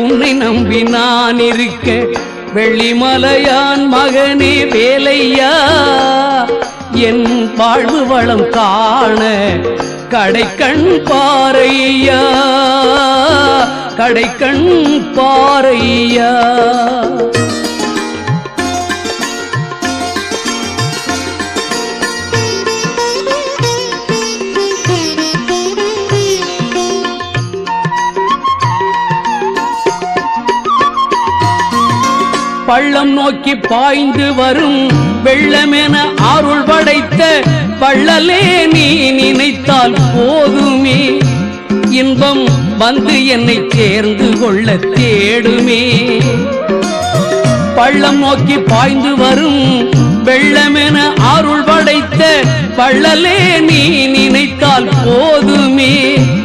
உன்னை நம்பி நான் இருக்க வெள்ளிமலையான் மகனே வேலையா என் வாழ்வு வளம் காண கடைக்கண் பாறையா கடைக்கண் பாறையா பள்ளம் நோக்கி பாய்ந்து வரும் வெள்ளமென அருள் படைத்த பள்ளலே நீ நினைத்தால் போதுமே இன்பம் வந்து என்னை சேர்ந்து கொள்ள தேடுமே பள்ளம் நோக்கி பாய்ந்து வரும் வெள்ளமென அருள் படைத்த பள்ளலே நீ நினைத்தால் போதுமே